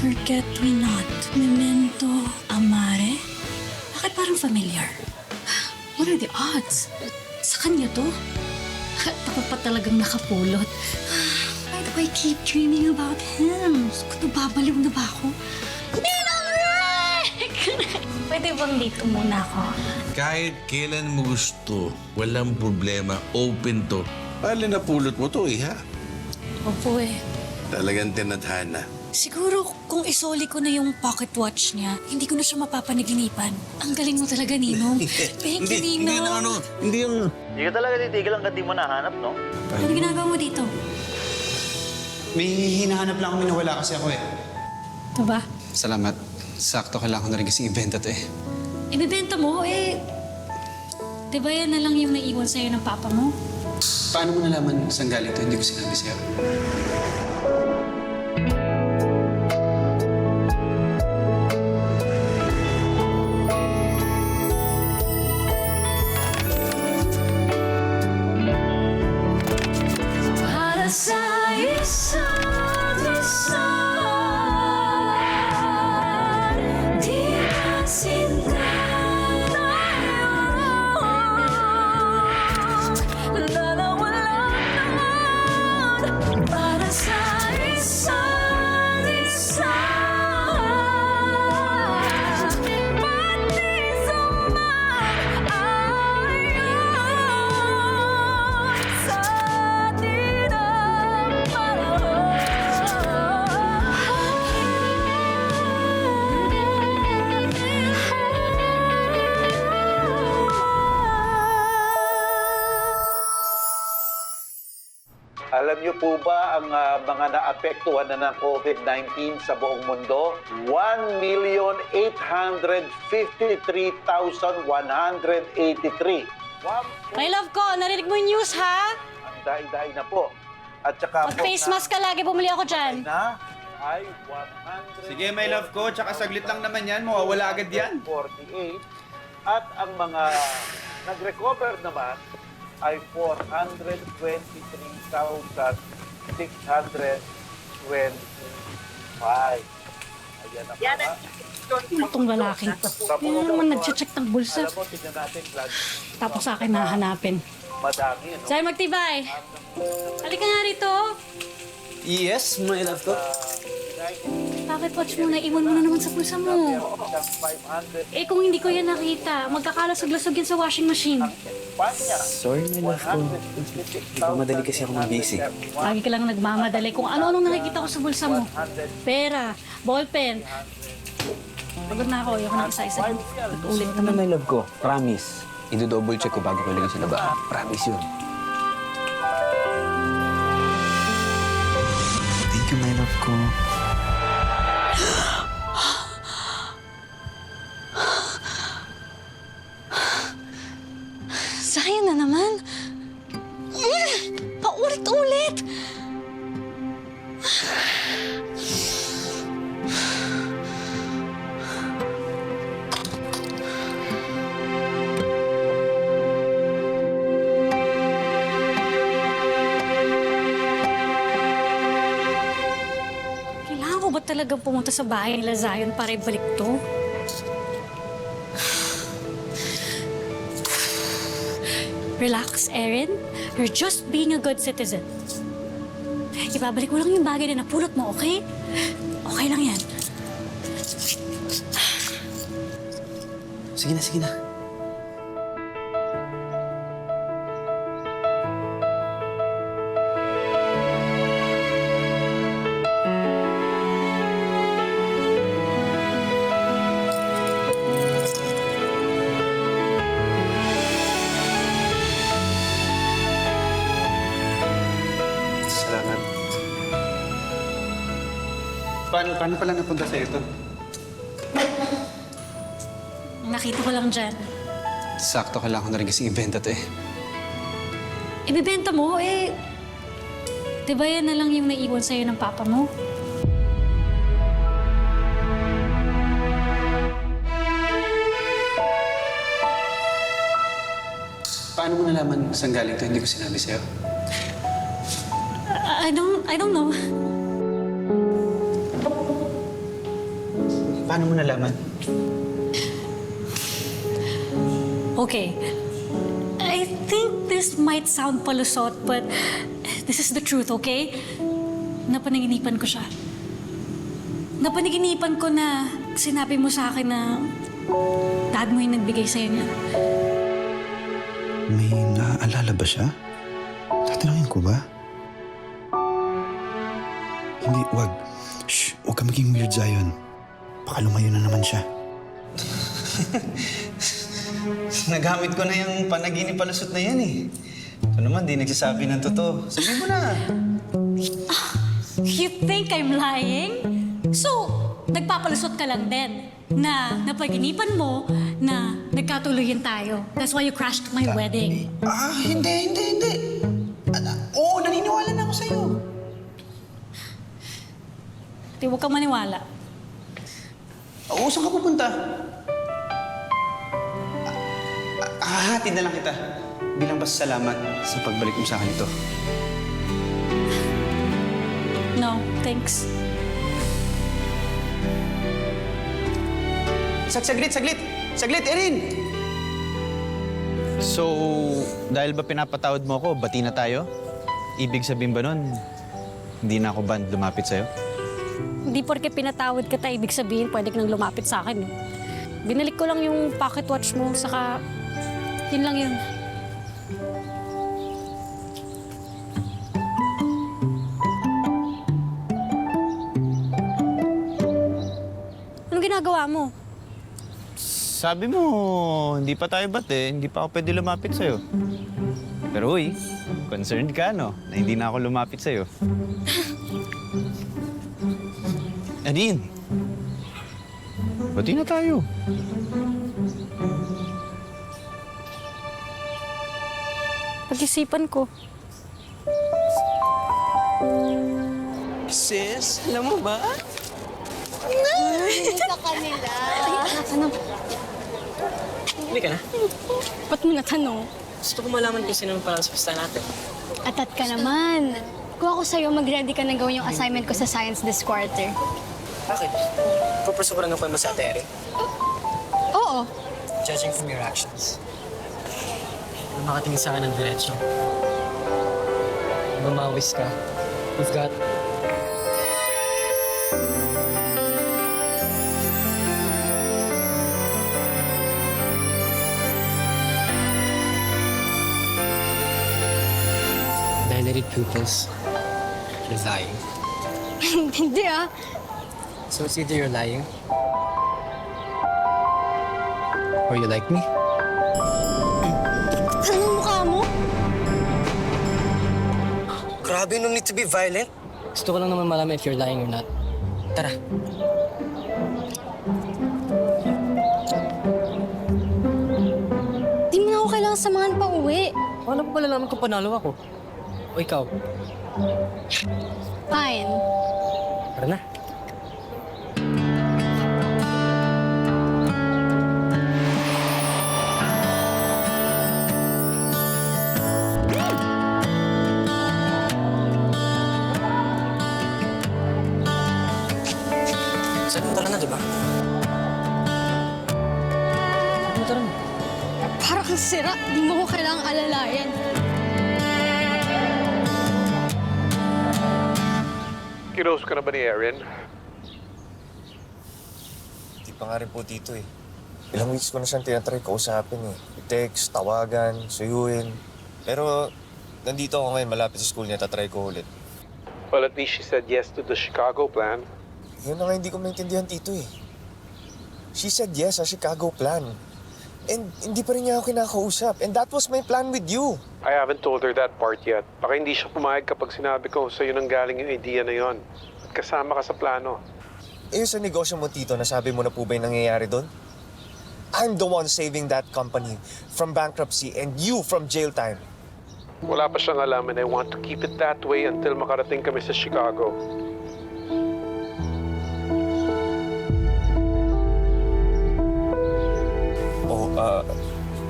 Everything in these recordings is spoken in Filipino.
Forget me not, memento amare. Bakit parang familiar? What are the odds? Sa kanya to? Takot pa talagang nakapulot. Why do I keep dreaming about him? Nababaliw na ba ako? Ninong Rick! Pwede bang dito muna ako? Kahit kailan mo gusto, walang problema, open to. Pali na pulot mo to ha? Opo eh. Talagang tinadhana. Siguro kung isoli ko na yung pocket watch niya, hindi ko na siya mapapanaginipan. Ang galing mo talaga, Ninong. Thank you, Ninong. Hindi yung... Hindi ka talaga titigil hanggang di mo nahanap, no? Ano ginagawa mo dito? May hinahanap lang kami na wala kasi ako eh. Ito ba? Salamat. Sakto kailangan ko na rin kasing ibenta to eh. Ibibenta mo, eh... Di ba yan na lang yung naiwan sa'yo ng papa mo? Paano mo nalaman saan galing to? Hindi ko sinabi sa'yo. Para sa isa't isa, di masinta tayo. Dalawa lang naman para sa isa't isa. Pati sumang-ayon sa atin ang Alam niyo po ba ang mga naapektuhan na ng COVID-19 sa buong mundo? 1,853,183. My love ko, narinig mo yung news, ha? Ang dahi-dahi na po. At saka Mag-face mask ka lagi, bumili ako dyan. na ay 100. Sige, my love ko. Tsaka saglit lang naman yan. Mawawala agad yan. 48. At ang mga nag-recover naman ay 423,625. Ayan ang mga. Itong lalaking to. Yan naman nag-check ng bulsa. Alam mo, tignan natin, blood. Tapos sa akin nahanapin. Madami, no? Sa'yo magtibay. Halika nga rito. Yes, my love ko. Bakit watch mo na? Iwan mo na naman sa bulsa mo. Eh kung hindi ko yan nakita, magkakalasog-lasog yan sa washing machine. Sorry, my love ko. Nagmamadali kasi ako mag-busy. Lagi ka lang nagmamadali kung ano-anong nakikita ko sa bulsa mo. Pera, ballpen. Pagod na ako, ayoko na isa-isa. Ulit Ano, my love ko? Promise. I-double check ko bago ko ilagay sa laba. Promise yun. Thank you, my love ko. Sayang na naman. Paulit-ulit. Kailangan ko ba talagang pumunta sa bahay nila Zion para ibalik to? Relax, Erin. You're just being a good citizen. Ibabalik mo lang yung bagay na napulot mo, okay? Okay lang yan. Sige na, sige na. Salamat. Paano pala napunta sa ito? Nakita ko lang dyan. Sakto kailangan ko na rin kasing ibenta to eh. Ibibenta mo, eh... Di ba yan na lang yung naiwan sa'yo ng papa mo? Paano mo nalaman saan galing to? Hindi ko sinabi sa'yo. I don't know. Paano mo nalaman? Okay. I think this might sound palusot, but this is the truth, okay? Napanaginipan ko siya. Napanaginipan ko na sinabi mo sa akin na dad mo yung nagbigay sa'yo niya. May naaalala ba siya? Tatanungin ko ba? Hindi, wag. Shh, huwag ka maging weird, Zion. Baka lumayo na naman siya. Nagamit ko na yung panaginip palusot na yan eh. Ito naman, di nagsasabi ng totoo. Sabihin mo na. You think I'm lying? So, nagpapalusot ka lang din na napaginipan mo na nagkatuloyan tayo. That's why you crashed my wedding. Hindi. Oo, naniniwala na ako sa'yo. Di, huwag kang maniwala. Oo, saan ka pupunta? Hahatid na lang kita bilang pasasalamat sa pagbalik mo sa akin ito. No, thanks. Saglit, Erin! So, dahil ba pinapatawad mo ako, bati na tayo? Ibig sabihin ba nun, hindi na ako band lumapit sa'yo? Hindi porke pinatawad kita, ibig sabihin pwede ka nang lumapit sa akin. Binalik ko lang yung pocket watch mo, saka yun lang yun. Anong ginagawa mo? Sabi mo, hindi pa tayo bate, hindi pa ako pwede lumapit sa'yo. Pero uy, concerned ka, no? Na hindi na ako lumapit sa'yo. Adin, bati na tayo. Pag-isipan ko. Sis, alam mo ba? Sa kanila. Hindi ka na. Ba't mo natanong? Gusto ko malaman kung sino ang parang sa pista natin. Atat ka naman. Kung ako sa'yo, mag-ready ka na gawin yung assignment ko sa science this quarter. Bakit? Pupusukuran ako mo sa ate Erin. Oo. Judging from your actions. Kung makatingin sa akin ng diretsyo. Mamawis ka. We've got... dilated pupils. You're lying. Hindi ah. So it's either you're lying or you like me. Anong mukha mo? Grabe, no need to be violent. Gusto ko lang naman malaman if you're lying or not. Tara. Di mo na ako kailangan samahan pa uwi. Paano ko malalaman kung panalo ako? O ikaw? Fine. Tara na. Tara na, diba? Tara na. Parang ang sira. Di mo ko kailangang alalayan. Kinose ka na ba ni Erin? Hindi pa nga rin po dito eh. Ilang weeks ko na siyang tinatry kausapin eh. I-text, tawagan, suyuin. Pero nandito ako ngayon, malapit sa school niya, tatry ko ulit. Well, at least she said yes to the Chicago plan. Yun na nga hindi ko maintindihan dito eh. She said yes sa Chicago plan. And hindi pa rin niya ako kinakausap. And that was my plan with you. I haven't told her that part yet. Baka hindi siya pumayag kapag sinabi ko sa'yo nang galing yung idea na yon. At kasama ka sa plano. Eh, sa negosyo mo, Tito, nasabi mo na po ba yung nangyayari doon? I'm the one saving that company from bankruptcy and you from jail time. Wala pa siyang alam and I want to keep it that way until makarating kami sa Chicago.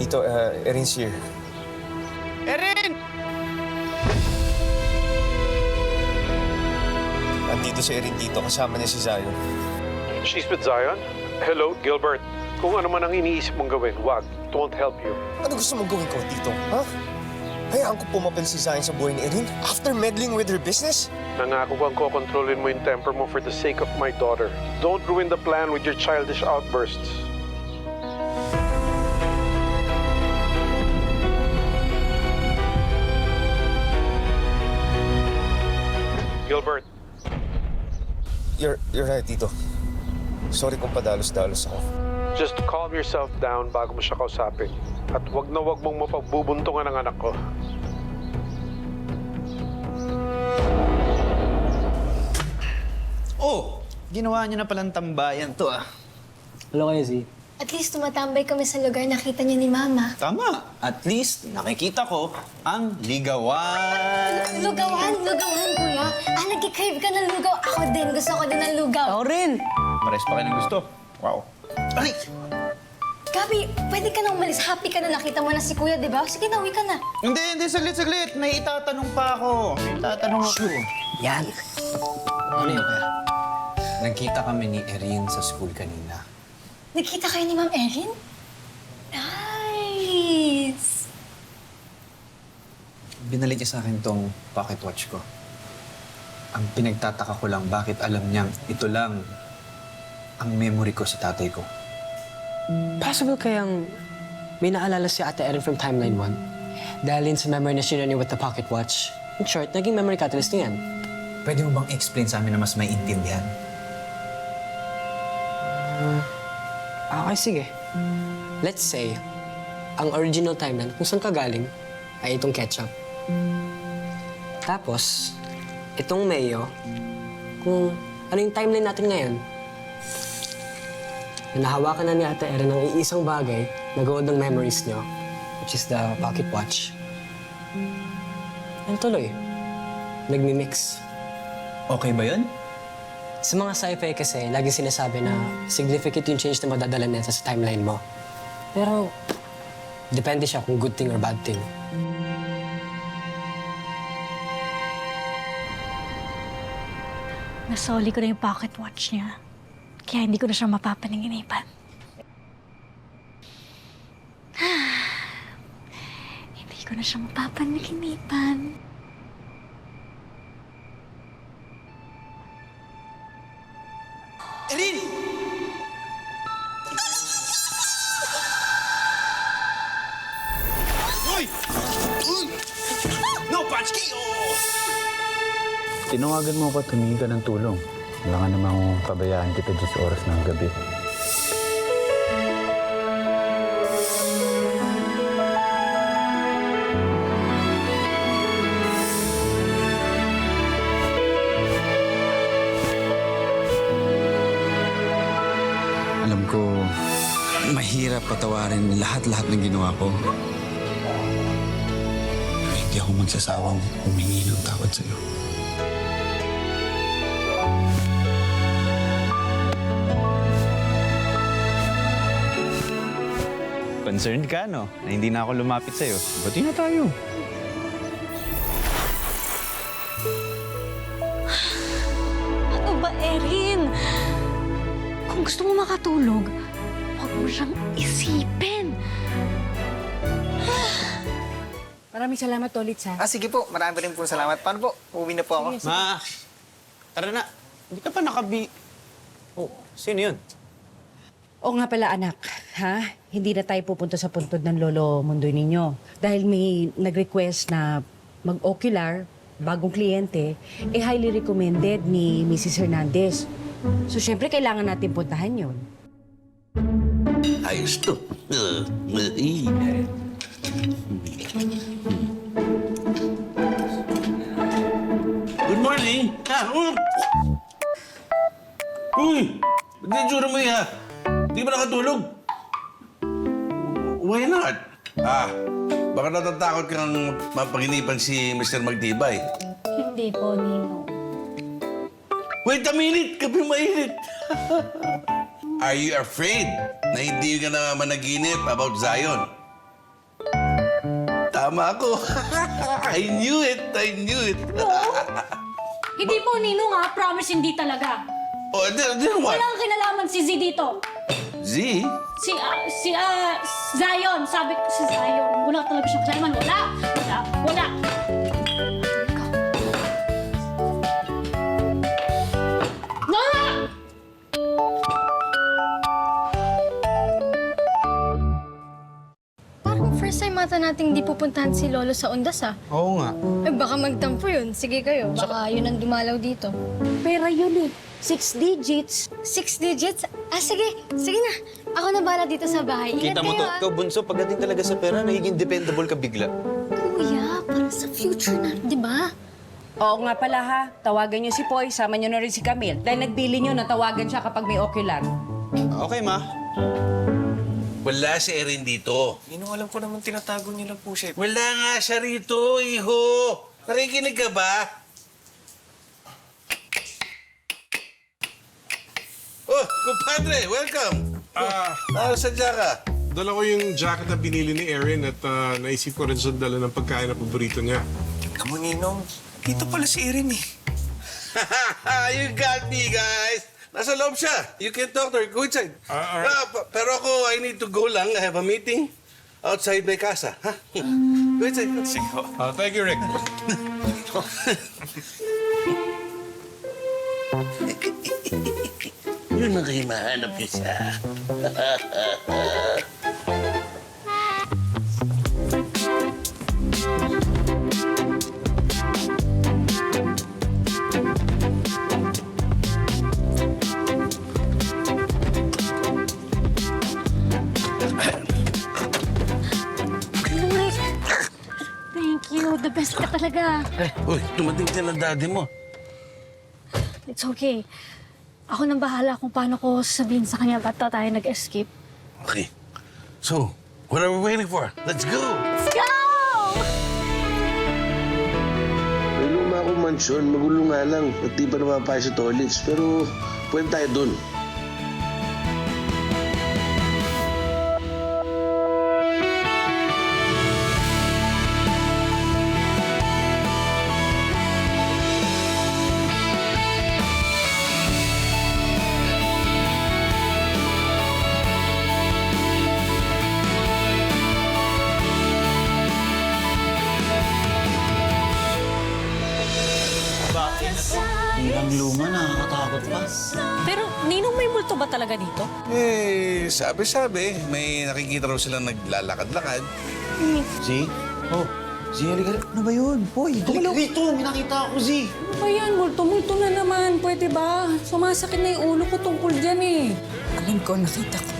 Tito, Erin's here. Erin! Andito si Erin dito, kasama niya si Zion. She's with Zion? Hello, Gilbert. Kung ano man ang iniisip mong gawin, wag. It won't help you. Ano gusto mong gawin ko, Tito? Ha? Hayaan ko pumapil si Zion sa buhay ni Erin after meddling with her business? Nangako kang kokontrolin mo yung temper mo for the sake of my daughter. Don't ruin the plan with your childish outbursts. Gilbert, You're right, Tito. Sorry kung padalos-dalos ako. just calm yourself down bago mo siya kausapin. At wag na wag mong mapagbubuntungan ang anak ko. Oh! Ginawa niyo na palang tambayan to ah. Hello kayo, Z. At least tumatambay kami sa lugar nakita niyo ni Mama. Tama. At least nakikita ko ang ligawan. Lugawan, kuya. Nag-crave ka ng lugaw. Ako din, gusto ko din ng lugaw. Ako rin. Pares pa kayo ng gusto. Wow. Aray! Gabi, pwede ka na umalis. Happy ka na nakita mo na si kuya, di ba? Sige na, uwi ka na. Hindi. Saglit. May itatanong pa ako. Yan. Ano yun kaya? Nagkita kami ni Erin sa school kanina. Nagkita kayo ni Ma'am Erin? Nice! Binalik niya sa akin tong pocket watch ko. Ang pinagtataka ko lang, bakit alam niyang ito lang ang memory ko sa tatay ko. Possible kayang may naalala si Ate Erin from Timeline 1? Dahil sa memory na sinunod niya with the pocket watch. In short, naging memory catalyst niya yan. Pwede mo bang explain sa amin na mas maiintindihan? Okay, sige. Let's say, ang original timeline kung saan ka galing ay itong ketchup. Tapos, itong mayo, kung ano yung timeline natin ngayon. Nahawakan na ni Ate Erin ng iisang bagay na gold ng memories niyo, which is the pocket watch. Yan tuloy. Nagmi-mix. Okay ba yun? Sa mga sci-fi kasi, lagi sinasabi na significant yung change na madadala nito sa timeline mo. Pero, depende siya kung good thing or bad thing. Nasoli ko na yung pocket watch niya. Kaya hindi ko na siya mapapaninginipan. Hindi ko na siya mapapaninginipan. Erin! Uy! No, Patsky! Tinawagan mo ako at humingi ka ng tulong. Wala ka namang pabayaan kita dyan sa oras ng gabi. Alam ko, mahirap patawarin lahat-lahat ng ginawa ko. Pero hindi ako magsasawang humingi ng tawad sa'yo. Concerned ka, no? Na hindi na ako lumapit sa'yo. Bati na tayo. Ano ba, Erin? Kung gusto mo makatulog, huwag mo siyang isipin. Maraming salamat ulit, ha? Sige po. Marami rin po salamat. Paano po? Uuwi na po ako. Ma! Tara na. Hindi ka pa Oh, sino yun? Oo nga pala, anak. Ha? Hindi na tayo pupunta sa puntod ng lolo Mundoy ninyo. Dahil may nag-request na mag-ocular, bagong kliyente, highly recommended ni Mrs. Hernandez. So, syempre, kailangan natin puntahan yun. Ayos to. Good morning! Uy! Ba't na mo ha? Di ba nakatulog? Why not? Baka natatakot kang mapaginipan si Mr. Magtibay. Hindi po, Nino. Wait a minute! Gabi mainit! Are you afraid na hindi ka na managinip about Zion? Tama ako. I knew it! Hindi po, Ninong, ha? Promise, hindi talaga. Oh, then what? Walang kinalaman si Z dito. Z? Si Zion. Sabi ko si Zion. Wala talaga siyang kinalaman. Wala. Wala! Parang first time mata nating di pupuntahan si Lolo sa Ondas ah. Oo nga. Eh baka magtampo yun. Sige kayo, baka yun ang dumalaw dito. Pera yun eh. 6 digits. 6 digits? Ah, sige. Sige na. Ako na bala dito sa bahay. Ingat Kita mo to, kayo, ikaw bunso, pagdating talaga sa pera, nagiging dependable ka bigla. Kuya, para sa future na, di ba? Oo nga pala ha. Tawagan niyo si Poy, sama niyo na rin si Camille. Dahil nagbili niyo na tawagan siya kapag may ocular. Okay, ma. Wala si Erin dito. Alam ko naman tinatago niyo lang po siya. Wala nga siya rito, iho. Nakikinig ka ba? Oh, kumpadre, welcome. Sadya ka. Dala ko yung jacket na binili ni Erin at naisip ko rin siya dala ng pagkain na paborito niya. Kamu, Ninong. Dito pala si Erin eh. You got me, guys. Nasa loob siya. You can talk to her. Go inside. all right. Pero ako, I need to go lang. I have a meeting outside my casa. Ha? Go inside. Sige ho. Thank you, Rick. Yun ang kayo mahanap niyo siya. Rick, thank you. The best ka talaga. Uy, dumating siya ng daddy mo. It's okay. Ako nang bahala kung paano ko sabihin sa kanya ba't tayo nag-escape. Okay. So, what are we waiting for? Let's go! Let's go! May luma akong mansyon, magulo nga lang. At di pa namapaya sa toilets. Pero pwede tayo dun. Hirang luma, nakakatakot pa. Pero, Ninong, may multo ba talaga dito? Eh, sabi-sabi, may nakikita raw silang naglalakad-lakad. Si? Oh, Si, halika. Ano ba yun? Boy, halika rito. May nakita ako, Si. Ano ba yan? Multo-multo na naman. Pwede ba? Sumasakit na yung ulo ko tungkol dyan eh. Alam ko, nakita ko.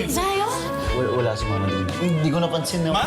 Zayo? Wala si Mama din. Hindi ko napansin na... Ma!